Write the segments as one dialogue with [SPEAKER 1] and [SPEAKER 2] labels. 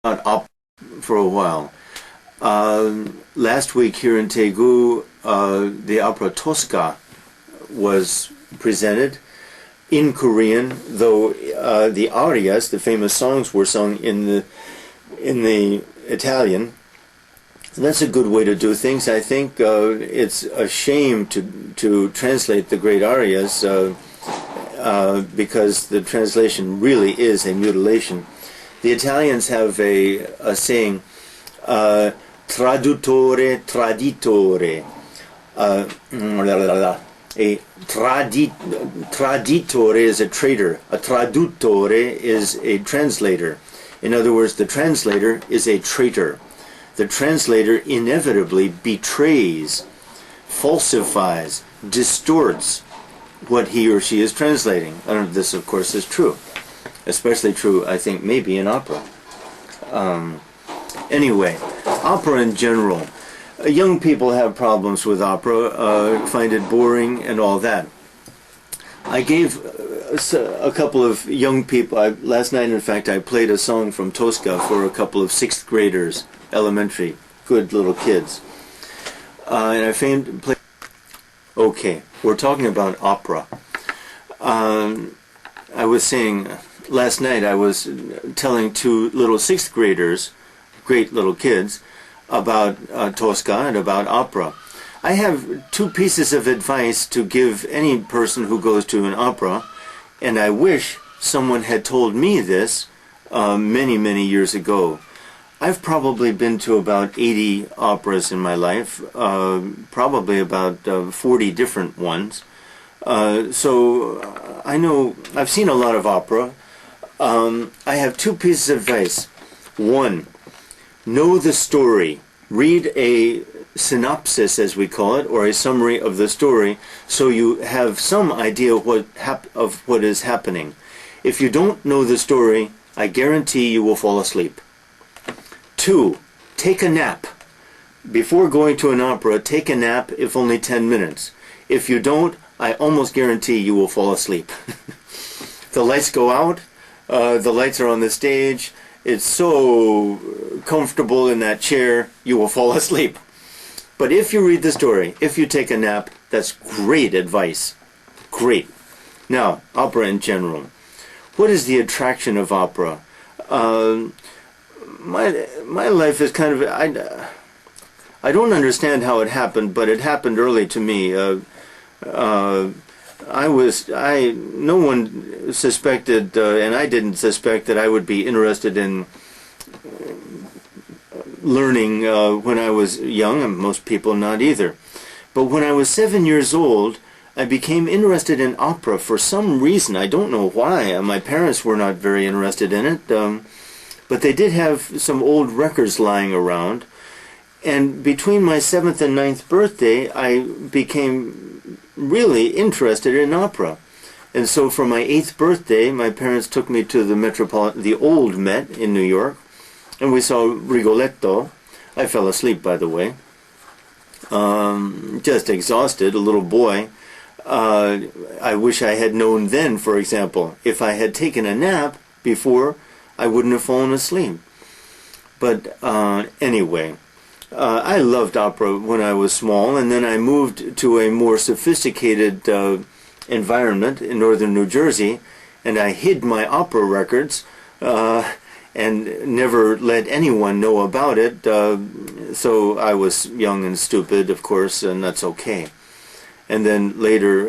[SPEAKER 1] Opera for a while. Last week here in Daegu, the opera Tosca was presented in Korean, though the arias, the famous songs, were sung in the Italian. That's a good way to do things. I think it's a shame to translate the great arias because the translation really is a mutilation. The Italians have a saying, traduttore traditore. A traditore is a traitor. A traduttore is a translator. In other words, the translator is a traitor. The translator inevitably betrays, falsifies, distorts what he or she is translating. And this, of course, is true. Especially true, I think, maybe in opera. Anyway, opera in general. Young people have problems with opera, find it boring and all that. I gave a couple of young people, last night in fact I played a song from Tosca for a couple of 6th graders, elementary, good little kids. And I played. Okay, we're talking about opera. I was saying, last night I was telling 2 little 6th graders, great little kids, about Tosca and about opera. I have 2 pieces of advice to give any person who goes to an opera, and I wish someone had told me this many, many years ago. I've probably been to about 80 operas in my life, probably about 40 different ones. So I know, I've seen a lot of opera. I have 2 pieces of advice. 1, know the story. Read a synopsis, as we call it, or a summary of the story, so you have some idea of what is happening. If you don't know the story, I guarantee you will fall asleep. 2, take a nap. Before going to an opera, take a nap, if only 10 minutes. If you don't, I almost guarantee you will fall asleep. The lights go out, the lights are on the stage, it's so comfortable in that chair, you will fall asleep. But if you read the story, if you take a nap, that's great advice. Great. Now, opera in general. What is the attraction of opera? My life is kind of, I don't understand how it happened, but it happened early to me. No one suspected, and I didn't suspect that I would be interested in learning when I was young, and most people not either. But when I was 7 years old, I became interested in opera for some reason. I don't know why. My parents were not very interested in it, but they did have some old records lying around. And between my 7th and 9th birthday, I became really interested in opera. And so for my 8th birthday, my parents took me to the old Met in New York, and we saw Rigoletto. I fell asleep, by the way. Just exhausted, a little boy. I wish I had known then, for example, if I had taken a nap before, I wouldn't have fallen asleep. But anyway, I loved opera when I was small, and then I moved to a more sophisticated environment in northern New Jersey, and I hid my opera records and never let anyone know about it. So I was young and stupid, of course, and that's okay. And then later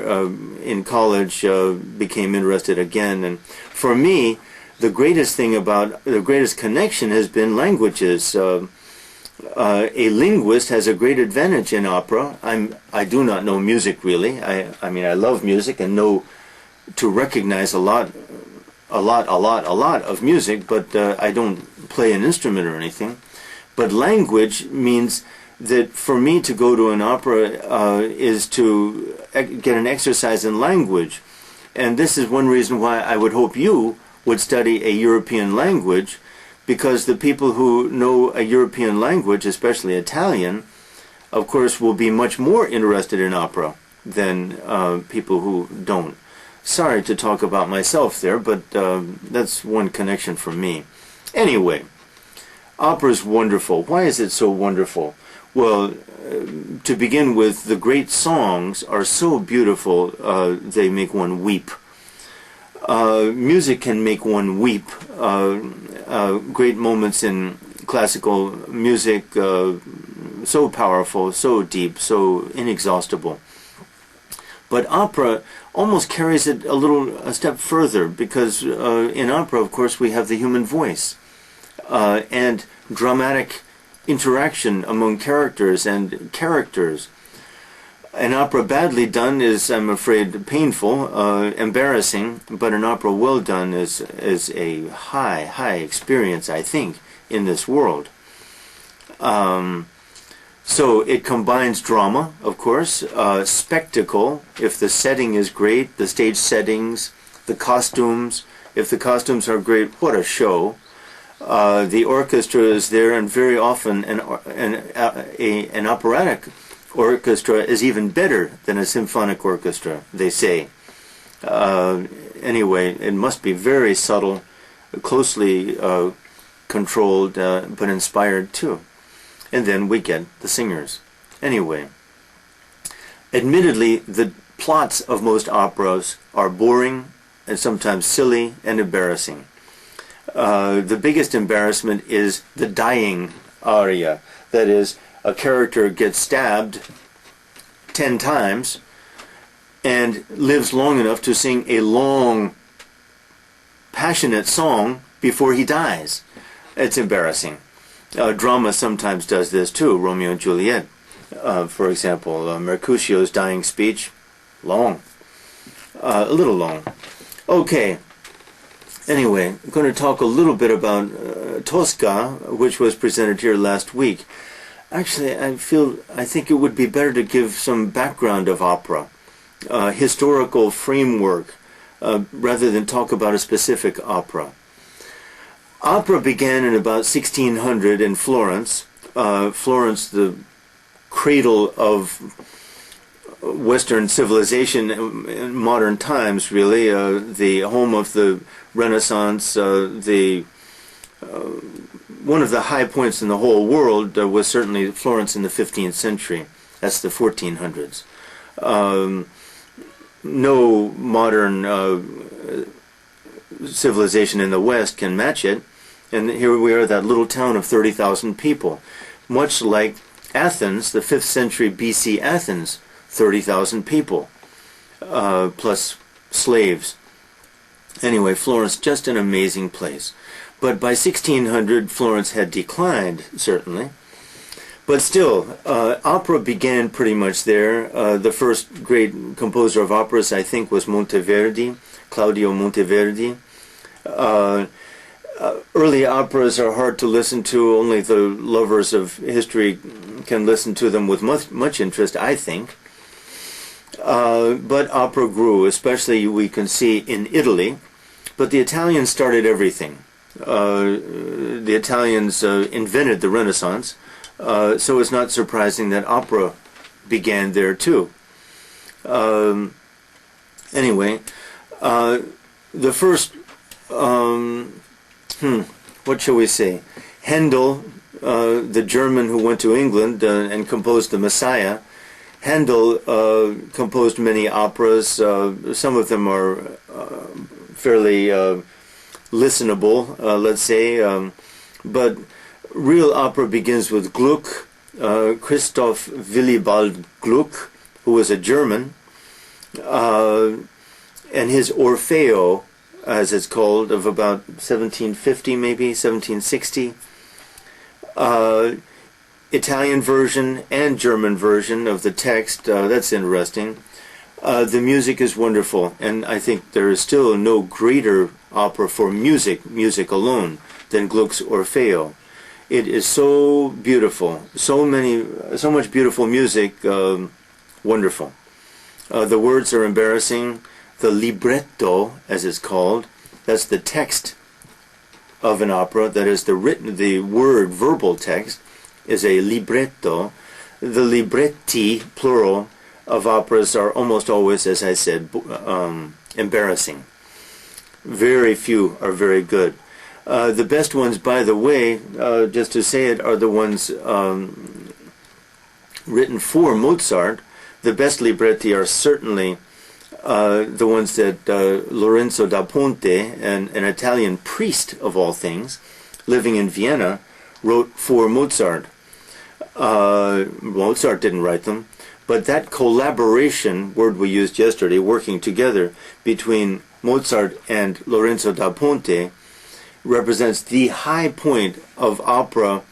[SPEAKER 1] in college became interested again. And for me, the greatest connection has been languages. A linguist has a great advantage in opera. I do not know music really. I mean, I love music and know to recognize a lot of music, but I don't play an instrument or anything. But language means that for me to go to an opera is to get an exercise in language. And this is one reason why I would hope you would study a European language, because the people who know a European language, especially Italian, of course, will be much more interested in opera than people who don't. Sorry to talk about myself there, but that's one connection for me. Anyway, Opera is wonderful. Why is it so wonderful? Well, to begin with, the great songs are so beautiful, they make one weep. Music can make one weep. Great moments in classical music, so powerful, so deep, so inexhaustible. But opera almost carries it a step further, because in opera, of course, we have the human voice and dramatic interaction among characters and characters. An opera badly done is, I'm afraid, painful, embarrassing, but an opera well done is a high experience, I think, in this world. So it combines drama, of course, spectacle, if the setting is great, the stage settings, the costumes. If the costumes are great, what a show. The orchestra is there, and very often an operatic orchestra is even better than a symphonic orchestra, they say. Anyway, it must be very subtle, closely controlled, but inspired too. And then we get the singers. Anyway, admittedly, the plots of most operas are boring and sometimes silly and embarrassing. The biggest embarrassment is the dying aria. That is, a character gets stabbed 10 times and lives long enough to sing a long, passionate song before he dies. It's embarrassing. Drama sometimes does this too. Romeo and Juliet, for example, Mercutio's dying speech, long, a little long. Okay. Anyway, I'm going to talk a little bit about Tosca, which was presented here last week. Actually, I think it would be better to give some background of opera, historical framework, rather than talk about a specific opera. Opera began in about 1600 in Florence. Florence, the cradle of Western civilization in modern times, really, the home of the Renaissance, one of the high points in the whole world was certainly Florence in the 15th century. That's the 1400s. No modern civilization in the West can match it. And here we are, that little town of 30,000 people. Much like Athens, the 5th century BC Athens, 30,000 people, plus slaves. Anyway, Florence, just an amazing place. But by 1600, Florence had declined, certainly. But still, opera began pretty much there. The first great composer of operas, I think, was Monteverdi, Claudio Monteverdi. Early operas are hard to listen to. Only the lovers of history can listen to them with much interest, I think. But opera grew, especially we can see in Italy. But the Italians started everything. The Italians invented the Renaissance, so it's not surprising that opera began there too. Anyway, the first, what shall we say? Handel, the German who went to England and composed the Messiah. Handel composed many operas. Some of them are fairly listenable, let's say, but real opera begins with Gluck, Christoph Willibald Gluck, who was a German, and his Orfeo, as it's called, of about 1750, maybe 1760. Italian version and German version of the text. That's interesting. The music is wonderful, and I think there is still no greater opera for music alone, than Gluck's Orfeo. It is so beautiful, so much beautiful music, wonderful. The words are embarrassing. The libretto, as it's called, that's the text of an opera, that is the word, verbal text, is a libretto. The libretti, plural, of operas are almost always, as I said, embarrassing. Very few are very good. The best ones, by the way, just to say it, are the ones written for Mozart. The best libretti are certainly the ones that Lorenzo da Ponte, an Italian priest of all things, living in Vienna, wrote for Mozart. Mozart didn't write them, but that collaboration, word we used yesterday, working together between Mozart and Lorenzo da Ponte, represents the high point of opera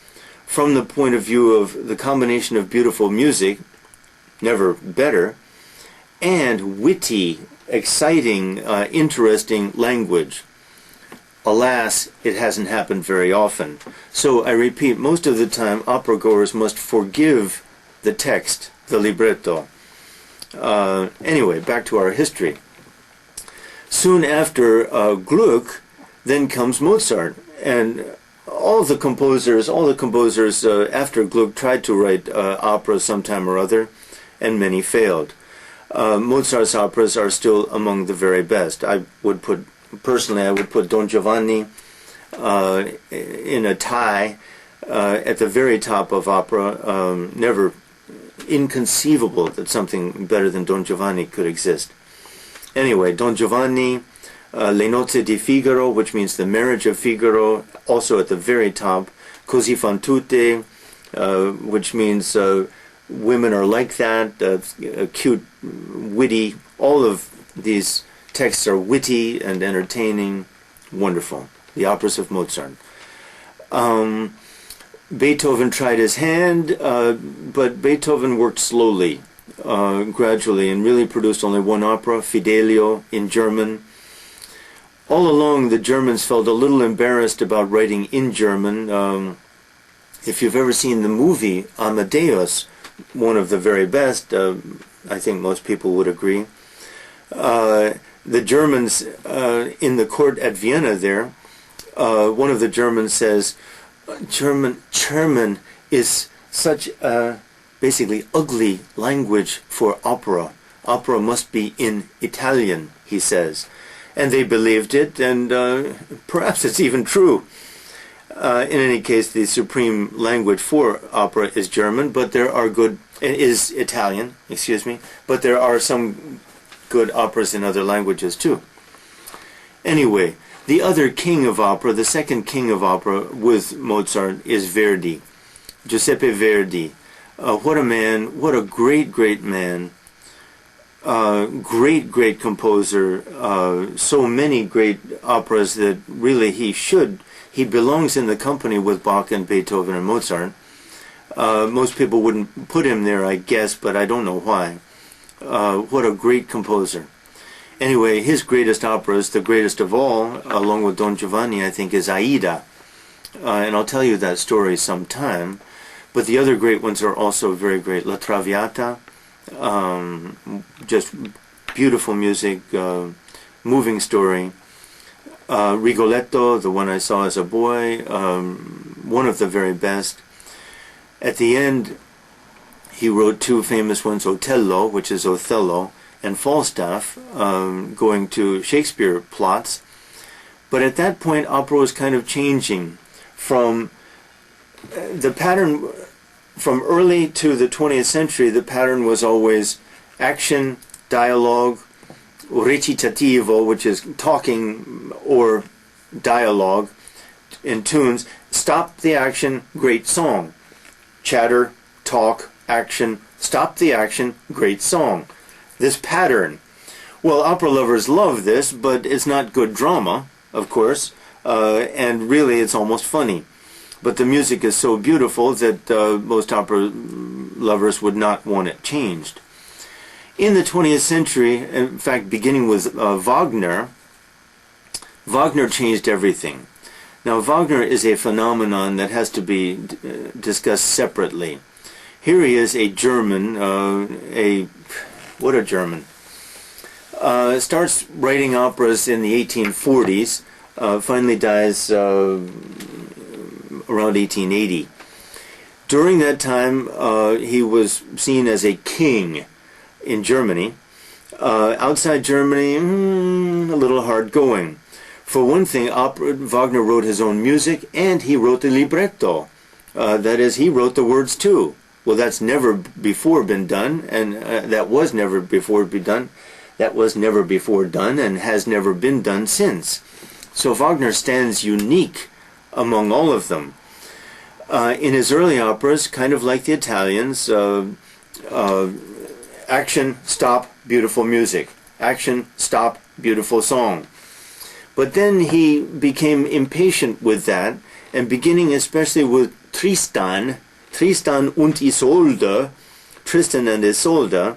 [SPEAKER 1] from the point of view of the combination of beautiful music, never better, and witty, exciting, interesting language. Alas, it hasn't happened very often. So I repeat, most of the time opera goers must forgive the text, the libretto. Anyway, back to our history. Soon after Gluck, then comes Mozart, and all the composers after Gluck tried to write opera sometime or other, and many failed. Mozart's operas are still among the very best. Personally, I would put Don Giovanni in a tie at the very top of opera. Never inconceivable that something better than Don Giovanni could exist. Anyway, Don Giovanni, Le Nozze di Figaro, which means the marriage of Figaro, also at the very top. Così fan tutte, which means women are like that, cute, witty. All of these texts are witty and entertaining, wonderful. The operas of Mozart. Beethoven tried his hand, but Beethoven worked slowly, gradually, and really produced only one opera, Fidelio, in German. All along, the Germans felt a little embarrassed about writing in German. If you've ever seen the movie Amadeus, one of the very best, I think most people would agree. The Germans in the court at Vienna there, one of the Germans says, German is such a basically ugly language for opera. Opera must be in Italian, he says. And they believed it, and perhaps it's even true. In any case, the supreme language for opera is German, but is Italian, but there are some good operas in other languages too. Anyway, the other king of opera, the second king of opera with Mozart, is Verdi, Giuseppe Verdi. What a man, what a great, great man. Great composer, so many great operas that really he belongs in the company with Bach and Beethoven and Mozart. Most people wouldn't put him there, I guess, but I don't know why. What a great composer. Anyway, his greatest operas, the greatest of all, along with Don Giovanni, I think, is Aida. And I'll tell you that story sometime. But the other great ones are also very great. La Traviata, just beautiful music, moving story. Rigoletto, the one I saw as a boy, one of the very best. At the end, he wrote two famous ones, Otello, which is Othello, and Falstaff, going to Shakespeare plots. But at that point, opera was kind of changing from the pattern. From early to the 20th century, the pattern was always action, dialogue, recitativo, which is talking or dialogue in tunes. Stop the action, great song. Chatter, talk, action, stop the action, great song. This pattern. Well, opera lovers love this, but it's not good drama, of course, and really it's almost funny. But the music is so beautiful that most opera lovers would not want it changed. In the 20th century, in fact, beginning with Wagner, Wagner changed everything. Now, Wagner is a phenomenon that has to be discussed separately. Here he is, a German, what a German. Starts writing operas in the 1840s, finally dies around 1880. During that time, he was seen as a king in Germany. Outside Germany, a little hard going. For one thing, Wagner wrote his own music, and he wrote the libretto. That is, he wrote the words too. Well, that's never before been done, and that was never before done, and has never been done since. So Wagner stands unique among all of them. In his early operas, kind of like the Italians, action, stop, beautiful music. Action, stop, beautiful song. But then he became impatient with that, and beginning especially with Tristan und Isolde, Tristan and Isolde,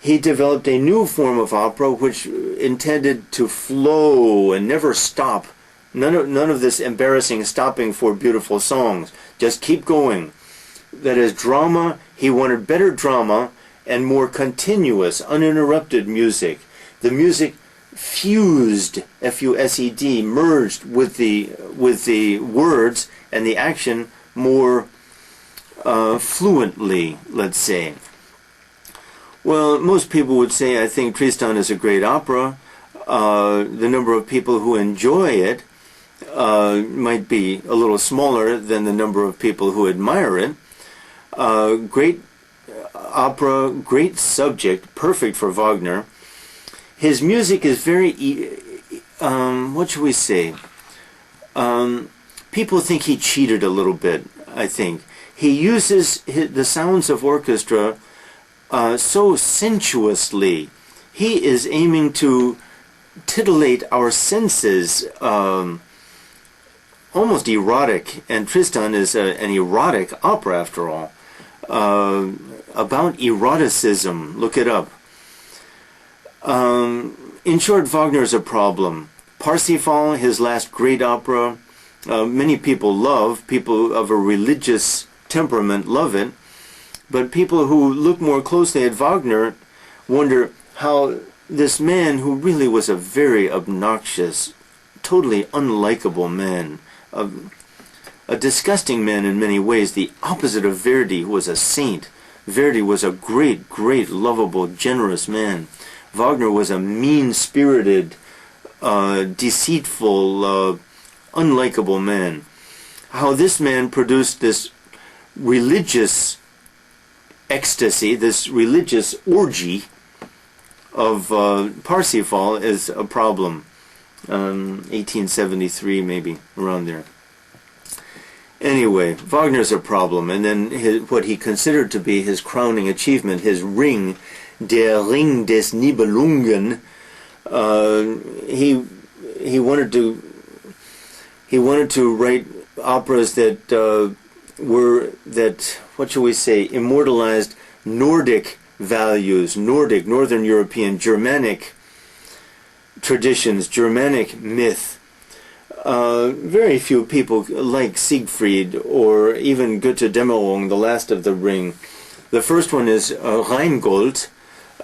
[SPEAKER 1] he developed a new form of opera which intended to flow and never stop. None of this embarrassing stopping for beautiful songs. Just keep going. That is, drama. He wanted better drama and more continuous, uninterrupted music. The music fused, F-U-S-E-D, merged with the words and the action more fluently, let's say. Well, most people would say, I think Tristan is a great opera. The number of people who enjoy it might be a little smaller than the number of people who admire it. Great opera, great subject, perfect for Wagner. His music is very, what should we say? People think he cheated a little bit, I think. He uses the sounds of orchestra so sensuously. He is aiming to titillate our senses, almost erotic, and Tristan is an erotic opera after all. About eroticism, look it up. In short, Wagner is a problem. Parsifal, his last great opera, many people love. People of a religious temperament love it. But people who look more closely at Wagner wonder how this man, who really was a very obnoxious, totally unlikable man, a disgusting man in many ways, the opposite of Verdi, who was a saint. Verdi was a great, great, lovable, generous man. Wagner was a mean-spirited, deceitful, unlikable man. How this man produced this religious ecstasy, this religious orgy of Parsifal is a problem. 1873 maybe, around there. Anyway, Wagner's a problem, and then what he considered to be his crowning achievement, his Ring, Der Ring des Nibelungen, he wanted to write operas that what shall we say, immortalized Nordic values, Northern European, Germanic traditions, Germanic myth. Very few people like Siegfried or even Götterdämmerung, the last of the Ring. The first one is Rheingold,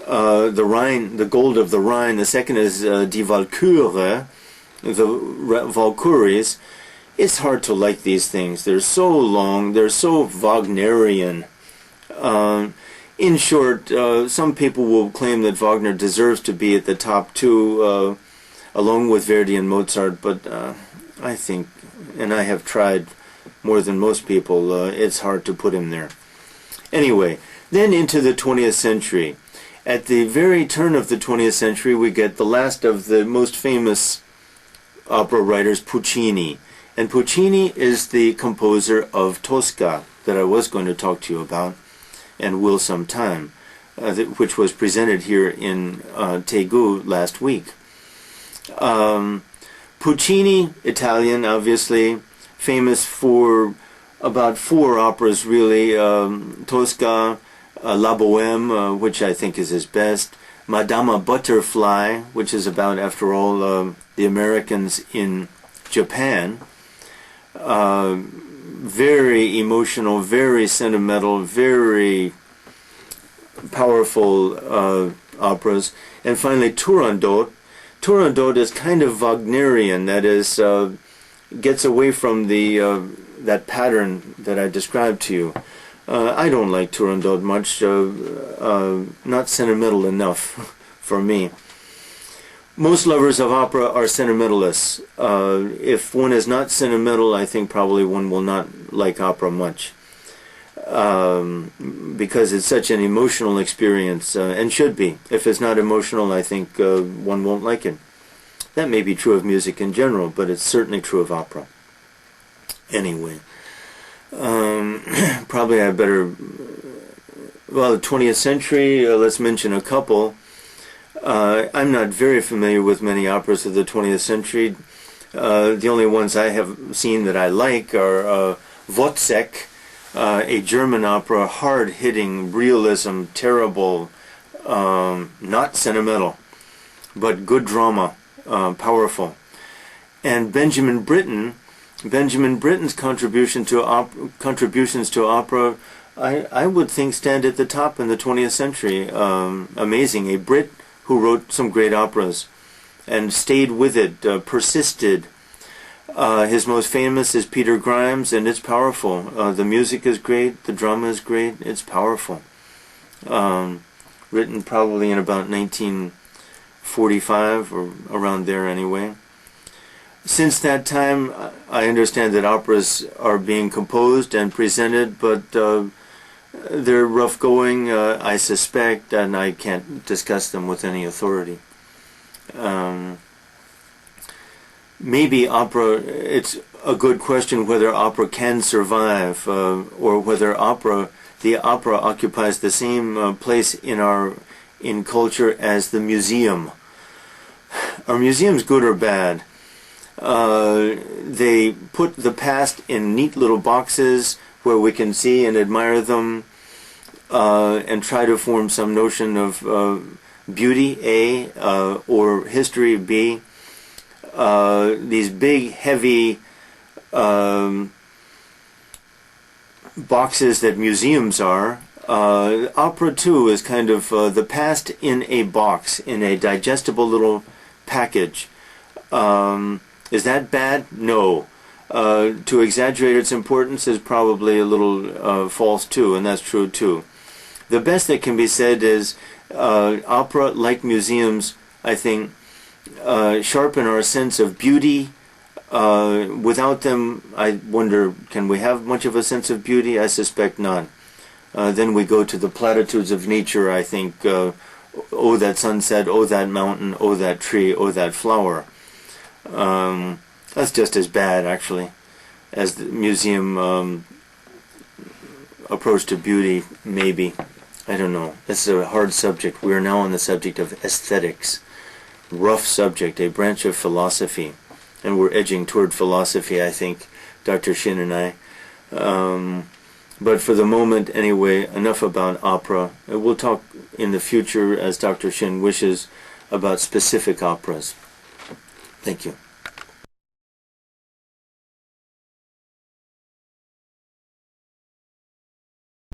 [SPEAKER 1] the Rhine, the gold of the Rhine. The second is Die Walküre, the Valkyries. It's hard to like these things. They're so long. They're so Wagnerian. In short, some people will claim that Wagner deserves to be at the top two, along with Verdi and Mozart, but I think, and I have tried more than most people, it's hard to put him there. Anyway, then into the 20th century. At the very turn of the 20th century, we get the last of the most famous opera writers, Puccini. And Puccini is the composer of Tosca, that I was going to talk to you about, and will sometime, which was presented here in Tegu last week. Puccini, Italian, obviously, famous for about 4 operas, really. Tosca, La Bohème, which I think is his best. Madama Butterfly, which is about, after all, the Americans in Japan. Very emotional, very sentimental, very powerful operas. And finally, Turandot. Turandot is kind of Wagnerian, that is, gets away from the that pattern that I described to you. I don't like Turandot much, not sentimental enough for me. Most lovers of opera are sentimentalists. If one is not sentimental, I think probably one will not like opera much. Because it's such an emotional experience, and should be. If it's not emotional, I think one won't like it. That may be true of music in general, but it's certainly true of opera. Anyway, probably I better... Well, the 20th century, let's mention a couple. I'm not very familiar with many operas of the 20th century. The only ones I have seen that I like are Wozzeck, a German opera, hard-hitting, realism, terrible, not sentimental, but good drama, powerful. And Benjamin Britten's contributions to opera, I would think stand at the top in the 20th century. Amazing. A Brit who wrote some great operas and stayed with it, persisted. His most famous is Peter Grimes, and it's powerful. The music is great, the drama is great, it's powerful. Written probably in about 1945, or around there anyway. Since that time, I understand that operas are being composed and presented, but they're rough going, I suspect, and I can't discuss them with any authority. Maybe opera, it's a good question whether opera can survive, or whether the opera occupies the same place in culture as the museum. Are museums good or bad? They put the past in neat little boxes where we can see and admire them, and try to form some notion of beauty, A, or history, B. These big, heavy boxes that museums are. Opera, too, is kind of the past in a box, in a digestible little package. Is that bad? No. To exaggerate its importance is probably a little false, too, and that's true, too. The best that can be said is opera, like museums, I think, sharpen our sense of beauty. Without them, I wonder, can we have much of a sense of beauty? I suspect not. Then we go to the platitudes of nature, I think. Oh, that sunset, oh, that mountain, oh, that tree, oh, that flower. That's just as bad, actually, as the museum approach to beauty, maybe. I don't know. This is a hard subject. We are now on the subject of aesthetics. Rough subject, a branch of philosophy. And we're edging toward philosophy, I think, Dr. Shin and I. But for the moment, anyway, enough about opera. We'll talk in the future, as Dr. Shin wishes, about specific operas. Thank you.